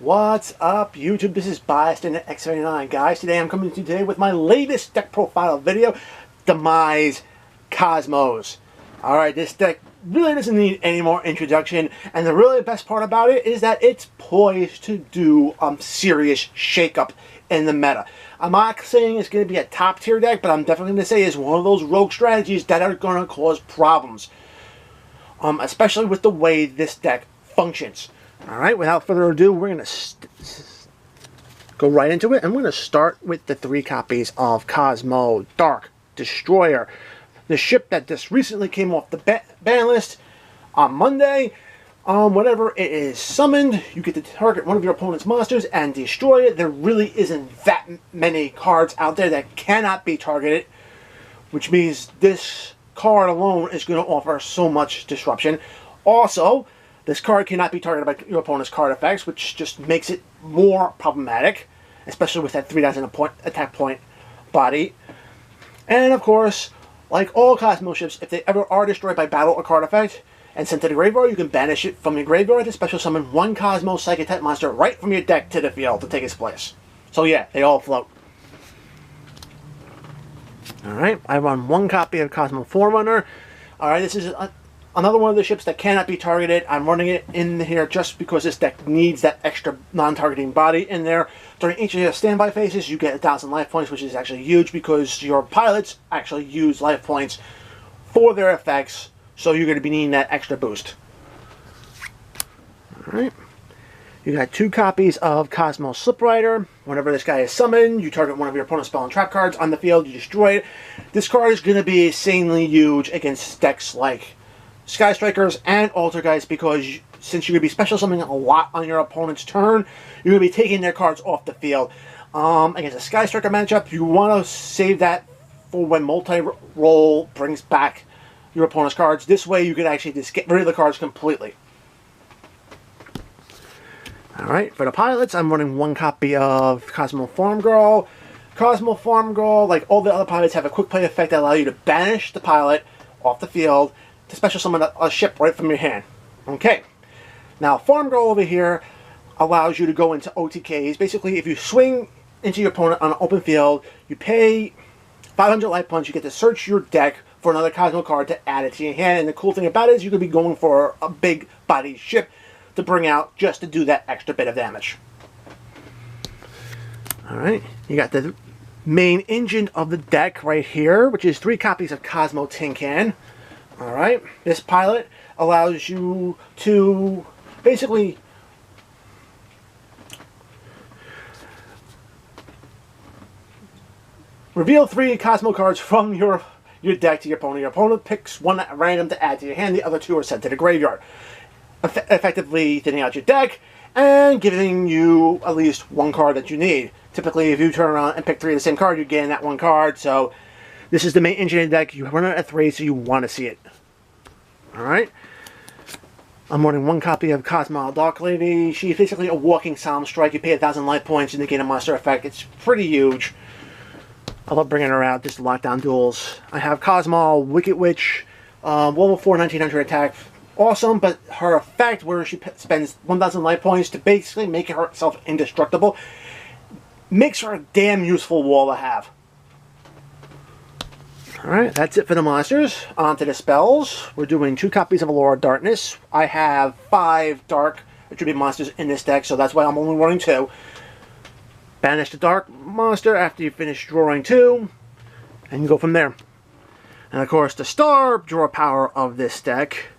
What's up, YouTube? This is Biased in X79, guys. Today I'm coming to you today with my latest deck profile video, Demise Kozmos. Alright, this deck really doesn't need any more introduction, and the really best part about it is that it's poised to do serious shakeup in the meta. I'm not saying it's going to be a top tier deck, but I'm definitely going to say it's one of those rogue strategies that are going to cause problems. Especially with the way this deck functions. Alright, without further ado, we're going to go right into it. And we're going to start with the 3 copies of Kozmo Dark Destroyer. The ship that just recently came off the ban list on Monday. Whenever it is summoned, you get to target one of your opponent's monsters and destroy it. There really isn't that many cards out there that cannot be targeted, which means this card alone is going to offer so much disruption. Also, this card cannot be targeted by your opponent's card effects, which just makes it more problematic, especially with that 3,000 attack point body. And of course, like all Kozmo ships, if they ever are destroyed by battle or card effect and sent to the graveyard, you can banish it from your graveyard to special summon one Kozmo Psychic type monster right from your deck to the field to take its place. So yeah, they all float. Alright, I run 1 copy of Kozmo Forerunner. Alright, this is another one of the ships that cannot be targeted. I'm running it in here just because this deck needs that extra non-targeting body in there. During each of your standby phases, you get 1,000 life points, which is actually huge because your pilots actually use life points for their effects, so you're going to be needing that extra boost. Alright. You got 2 copies of Kozmo Sliprider. Whenever this guy is summoned, you target one of your opponent's spell and trap cards on the field, you destroy it. This card is going to be insanely huge against decks like Sky Strikers and Altergeist, because since you're going to be special summoning a lot on your opponent's turn, you're going to be taking their cards off the field. Against a Sky Striker matchup, you want to save that for when multi-roll brings back your opponent's cards. This way you can actually just get rid of the cards completely. Alright, for the pilots, I'm running 1 copy of Kozmo Farm Girl. Kozmo Farm Girl, like all the other pilots, have a quick play effect that allows you to banish the pilot off the field to special summon a ship right from your hand. Okay. Now, Farm Girl over here allows you to go into OTKs. Basically, if you swing into your opponent on an open field, you pay 500 life points, you get to search your deck for another Kozmo card to add it to your hand. And the cool thing about it is you could be going for a big body ship to bring out just to do that extra bit of damage. Alright, you got the main engine of the deck right here, which is 3 copies of Kozmo Tin Can. Alright, this pilot allows you to basically reveal 3 Kozmo cards from your deck to your opponent. Your opponent picks 1 at random to add to your hand, the other 2 are sent to the graveyard. Effectively thinning out your deck and giving you at least 1 card that you need. Typically, if you turn around and pick 3 of the same card, you're getting that 1 card, so this is the main engine of the deck. You run it at 3, so you want to see it. Alright. I'm running 1 copy of Kozmo Dark Lady. She's basically a walking Solemn Strike. You pay 1,000 life points and you gain a monster effect. It's pretty huge. I love bringing her out just to lock down duels. I have Kozmo Wicked Witch. Level 4, 1900 attack. Awesome, but her effect, where she spends 1,000 life points to basically make herself indestructible, makes her a damn useful wall to have. Alright, that's it for the monsters. On to the spells. We're doing 2 copies of Allure of Darkness. I have 5 dark attribute monsters in this deck, so that's why I'm only running 2. Banish the dark monster after you finish drawing 2, and you go from there. And of course, the star draw power of this deck.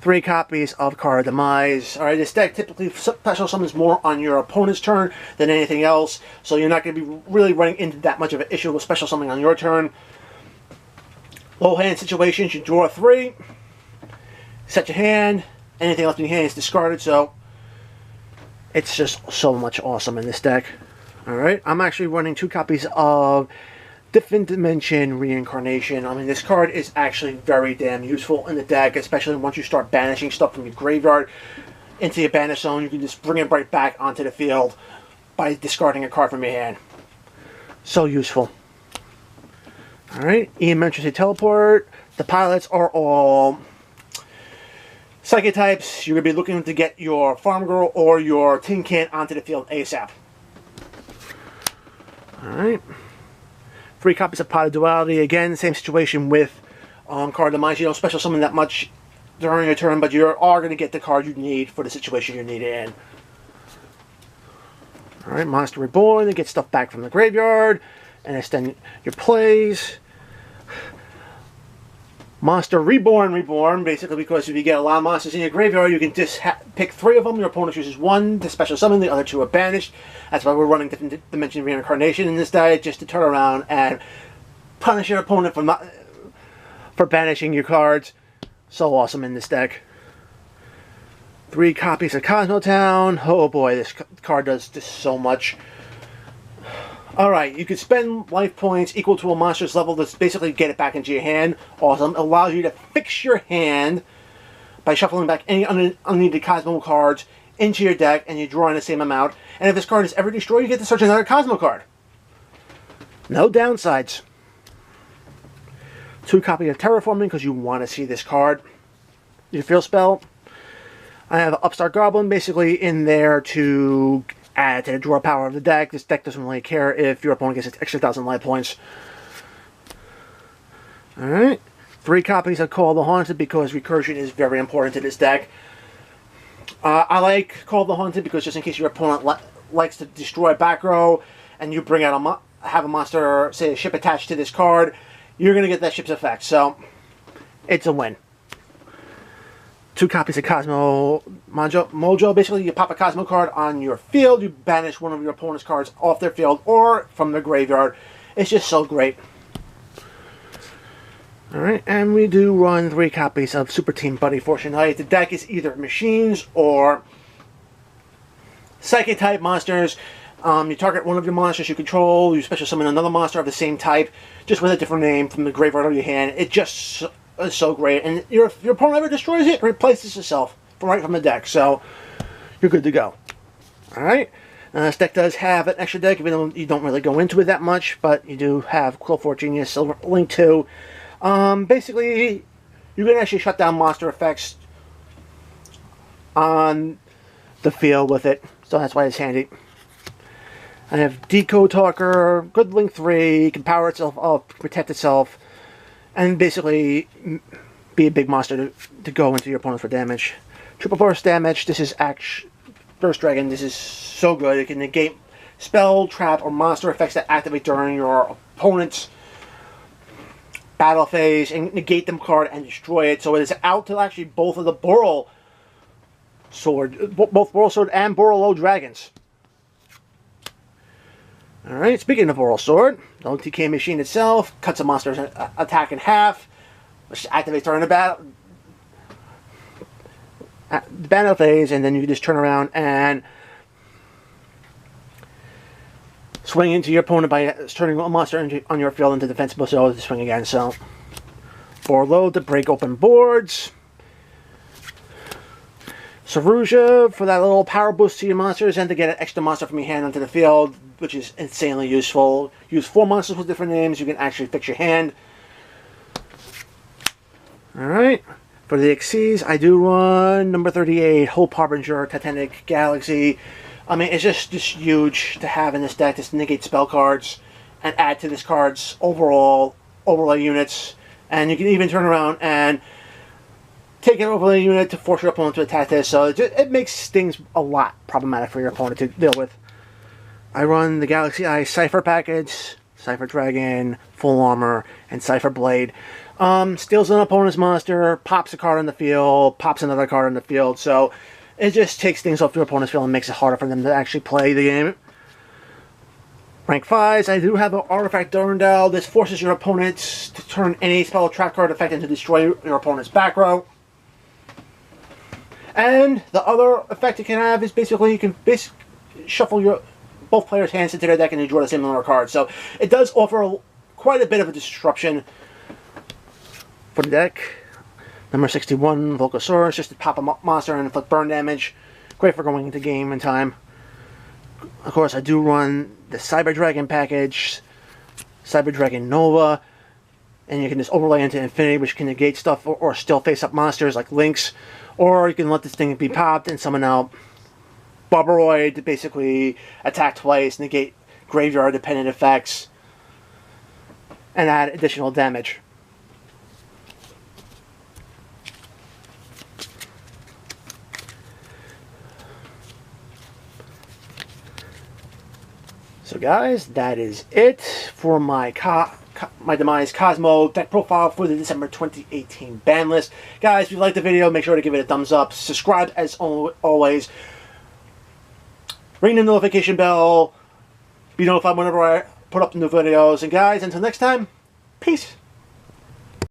3 copies of Card Demise. Alright, this deck typically special summons more on your opponent's turn than anything else, so you're not going to be really running into that much of an issue with special summoning on your turn. Low hand situations, you draw 3, set your hand, anything left in your hand is discarded, so it's just so much awesome in this deck. Alright, I'm actually running 2 copies of Different Dimension Reincarnation. I mean, this card is actually very damn useful in the deck, especially once you start banishing stuff from your graveyard into your banish zone. You can just bring it right back onto the field by discarding a card from your hand. So useful. Alright, Emergency Teleport. The pilots are all Psychic types, you're going to be looking to get your Farm Girl or your Tin Can onto the field ASAP. Alright. 3 copies of Pot of Duality. Again, same situation with card Demise. You don't special summon that much during your turn, but you are going to get the card you need for the situation you need it in. Alright, Monster Reborn, to get stuff back from the graveyard and extend your plays. Monster Reborn, basically because if you get a lot of monsters in your graveyard, you can just pick 3 of them. Your opponent chooses 1 to special summon, the other 2 are banished. That's why we're running different Dimension Reincarnation in this deck, just to turn around and punish your opponent for banishing your cards. So awesome in this deck. 3 copies of Kozmo Town. Oh boy, this card does just so much. Alright, you can spend life points equal to a monster's level to basically get it back into your hand. Awesome. It allows you to fix your hand by shuffling back any unneeded Kozmo cards into your deck, and you draw in the same amount. And if this card is ever destroyed, you get to search another Kozmo card. No downsides. 2 copies of Terraforming because you want to see this card. Your field spell. I have Upstart Goblin basically in there to add to the draw power of the deck. This deck doesn't really care if your opponent gets an extra 1,000 life points. Alright. 3 copies of Call of the Haunted because recursion is very important to this deck. I like Call of the Haunted because just in case your opponent likes to destroy back row and you bring out have a monster, say a ship attached to this card, you're going to get that ship's effect. So, it's a win. 2 copies of Kozmo Mojo. Basically, you pop a Kozmo card on your field, you banish one of your opponent's cards off their field or from the graveyard. It's just so great. Alright, and we do run 3 copies of Super Team Buddy Fortune Knight. The deck is either machines or Psychic type monsters. You target one of your monsters you control, you special summon another monster of the same type, just with a different name from the graveyard of your hand. It just is so great, and if your opponent ever destroys it, it replaces itself right from the deck, so you're good to go. Alright, this deck does have an extra deck, even though you don't really go into it that much, but you do have Quill Genius, Silver Link 2. Basically, you can actually shut down monster effects on the field with it, so that's why it's handy. I have Decode Talker, Good Link 3, can power itself up, protect itself, and basically be a big monster to go into your opponent for damage. Triple burst damage. This is Burst Dragon. This is so good. It can negate spell, trap, or monster effects that activate during your opponent's battle phase, and negate them card and destroy it. So it is out to actually both of the both Boral Sword and Boral Dragons. Alright, speaking of Boral Sword, the OTK machine itself cuts a monster's attack in half, which activates during the battle phase, and then you just turn around and swing into your opponent by turning a monster on your field into defensible, so to swing again. So, Boral to break open boards. Saruja for that little power boost to your monsters and to get an extra monster from your hand onto the field, which is insanely useful. Use 4 monsters with different names, you can actually fix your hand. Alright, for the Xyz, I do run number 38, Hope Harbinger, Titanic Galaxy. I mean, it's just huge to have in this deck, to negate spell cards and add to this card's overall overlay units. And you can even turn around and take an overlay unit to force your opponent to attack this, so it makes things a lot problematic for your opponent to deal with. I run the Galaxy Eye Cypher package, Cypher Dragon, Full Armor, and Cypher Blade. Steals an opponent's monster, pops a card on the field, pops another card on the field, so it just takes things off your opponent's field and makes it harder for them to actually play the game. Rank 5s, I do have an Artifact Durandal. This forces your opponents to turn any spell or trap card effect into destroy your opponent's back row. And the other effect you can have is basically you can shuffle both players' hands into their deck and you draw the same number of cards. So it does offer quite a bit of a disruption for the deck. Number 61, Volcasaurus, just to pop a monster and inflict burn damage. Great for going into game in time. Of course, I do run the Cyber Dragon package, Cyber Dragon Nova. and you can just overlay into infinity, which can negate stuff or still face up monsters like Lynx, or you can let this thing be popped and summon out Barboroid to basically attack twice, negate graveyard dependent effects, and add additional damage. So guys, that is it for my Demise Kozmo deck profile for the December 2018 ban list. Guys, if you liked the video, make sure to give it a thumbs up. Subscribe as always. Ring the notification bell. Be notified whenever I put up new videos. And guys, until next time, peace.